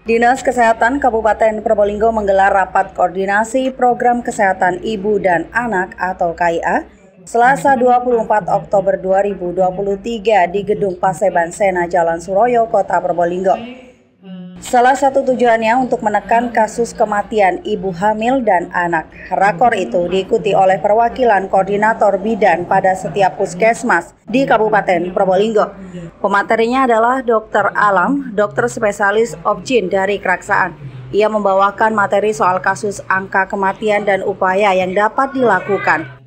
Dinas Kesehatan Kabupaten Probolinggo menggelar rapat koordinasi program kesehatan ibu dan anak atau KIA Selasa 24 Oktober 2023 di Gedung Paseban Sena Jalan Suroyo, Kota Probolinggo. Salah satu tujuannya untuk menekan kasus kematian ibu hamil dan anak. Rakor itu diikuti oleh perwakilan koordinator bidan pada setiap puskesmas di Kabupaten Probolinggo. Pematerinya adalah Dr. Alam, dokter spesialis Obgyn dari Keraksaan. Ia membawakan materi soal kasus angka kematian dan upaya yang dapat dilakukan.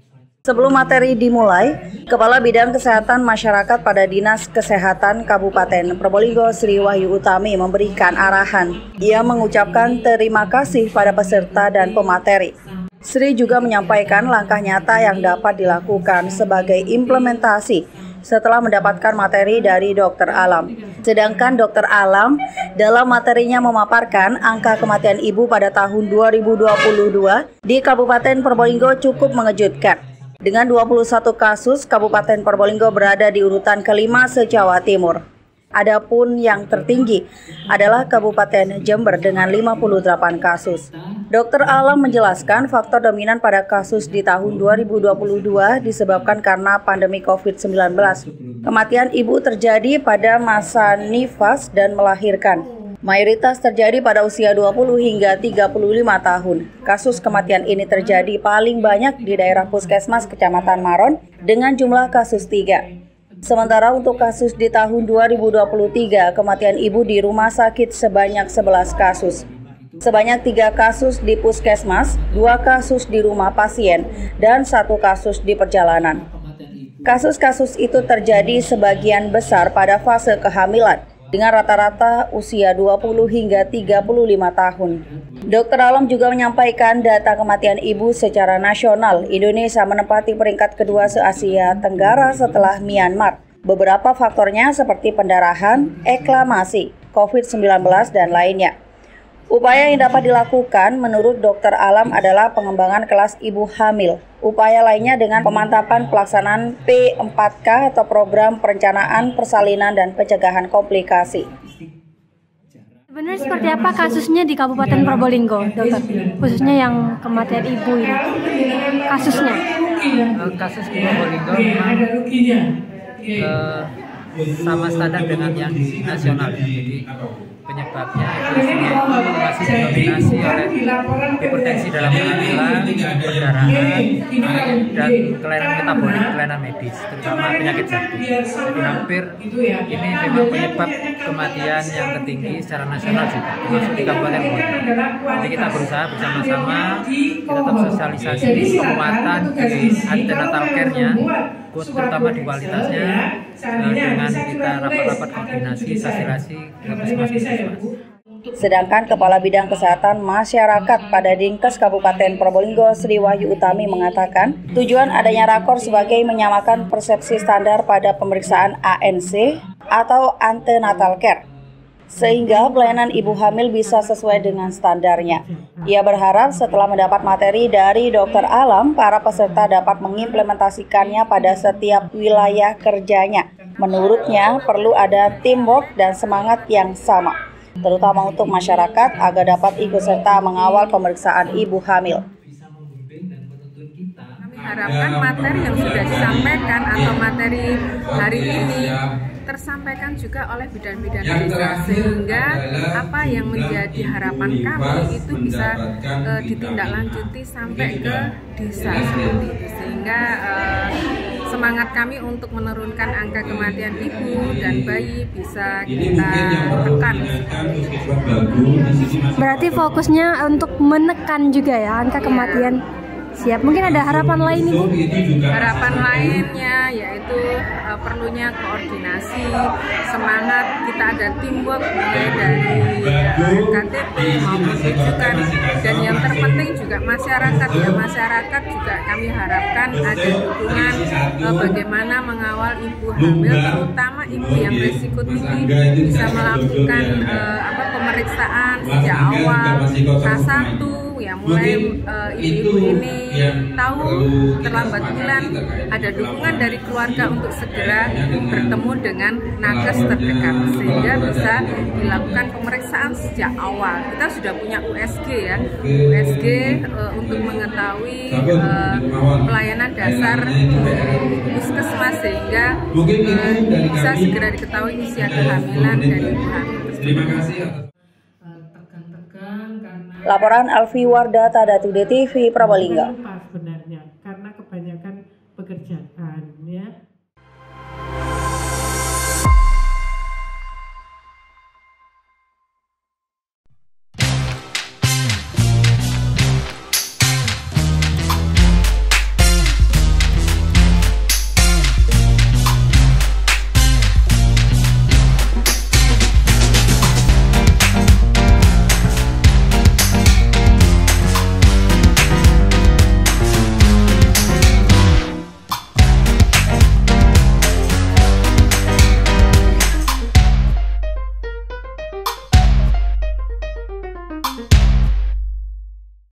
Sebelum materi dimulai, Kepala Bidang Kesehatan Masyarakat pada Dinas Kesehatan Kabupaten Probolinggo Sri Wahyu Utami memberikan arahan. Ia mengucapkan terima kasih pada peserta dan pemateri. Sri juga menyampaikan langkah nyata yang dapat dilakukan sebagai implementasi setelah mendapatkan materi dari Dr. Alam. Sedangkan Dr. Alam dalam materinya memaparkan angka kematian ibu pada tahun 2022 di Kabupaten Probolinggo cukup mengejutkan. Dengan 21 kasus, Kabupaten Probolinggo berada di urutan kelima se-Jawa Timur. Adapun yang tertinggi adalah Kabupaten Jember dengan 58 kasus. Dr. Alam menjelaskan faktor dominan pada kasus di tahun 2022 disebabkan karena pandemi COVID-19. Kematian ibu terjadi pada masa nifas dan melahirkan. Mayoritas terjadi pada usia 20 hingga 35 tahun. Kasus kematian ini terjadi paling banyak di daerah Puskesmas Kecamatan Maron dengan jumlah kasus 3. Sementara untuk kasus di tahun 2023, kematian ibu di rumah sakit sebanyak 11 kasus. Sebanyak 3 kasus di Puskesmas, 2 kasus di rumah pasien, dan 1 kasus di perjalanan. Kasus-kasus itu terjadi sebagian besar pada fase kehamilan, dengan rata-rata usia 20 hingga 35 tahun. Dr. Alam juga menyampaikan data kematian ibu secara nasional. Indonesia menempati peringkat kedua se-Asia Tenggara setelah Myanmar. Beberapa faktornya seperti pendarahan, eklamasi, COVID-19, dan lainnya. Upaya yang dapat dilakukan menurut Dr. Alam adalah pengembangan kelas ibu hamil. Upaya lainnya dengan pemantapan pelaksanaan P4K atau Program Perencanaan Persalinan dan Pencegahan Komplikasi. Sebenarnya seperti apa kasusnya di Kabupaten Probolinggo, dokter? Khususnya yang kematian ibu ini. Kasusnya? Kasus di Probolinggo sama standar dengan yang di nasional. Jadi penyebabnya itu masih didominasi oleh hipertensi dalam kehamilan, perdarahan, dan kelainan metabolik, kelainan medis, terutama penyakit jantung. Jadi hampir ini memang penyebab kematian yang tertinggi secara nasional juga, termasuk di Kabupaten Probolinggo. Jadi kita berusaha bersama-sama, kita tetap sosialisasi penguatan di antenatal care-nya, terutama di kualitasnya, dengan kita rapat-rapat koordinasi, sosialisasi dengan puskesmas. Sedangkan Kepala Bidang Kesehatan Masyarakat pada Dinkes Kabupaten Probolinggo Sri Wahyu Utami mengatakan tujuan adanya rakor sebagai menyamakan persepsi standar pada pemeriksaan ANC atau antenatal care, sehingga pelayanan ibu hamil bisa sesuai dengan standarnya. Ia berharap setelah mendapat materi dari Dr. Alam, para peserta dapat mengimplementasikannya pada setiap wilayah kerjanya. Menurutnya, perlu ada teamwork dan semangat yang sama, terutama untuk masyarakat agar dapat ikut serta mengawal pemeriksaan ibu hamil. Kami harapkan materi yang sudah disampaikan atau materi hari ini tersampaikan juga oleh bidan-bidan desa, sehingga apa yang menjadi harapan kami itu bisa ditindaklanjuti sampai ke desa seperti itu, sehingga semangat kami untuk menurunkan angka kematian ibu dan bayi bisa kita tekan. Berarti fokusnya untuk menekan juga ya angka kematian. Siap. Mungkin ada harapan lain Ibu? Harapan lainnya yaitu perlunya koordinasi, semangat, kita ada teamwork mulai dari KTP maupun rujukan, dan yang terpenting juga masyarakat ya, masyarakat juga kami harapkan ada dukungan bagaimana mengawal ibu hamil, terutama ibu yang risiko tinggi bisa melakukan pemeriksaan sejak awal K1 tahu ya, mulai ibu-ibu ini tahu terlambat bulan, ada dukungan dari keluarga untuk segera bertemu dengan nakes terdekat sehingga bisa dilakukan pemeriksaan sejak awal. Kita sudah punya USG ya, USG untuk mengetahui pelayanan dasar puskesmas sehingga bisa segera diketahui usia kehamilan dari ibu hamil. Terima kasih. Laporan Alfi Wardata Datude TV Probolinggo. Sebenarnya karena kebanyakan pekerjaan ya.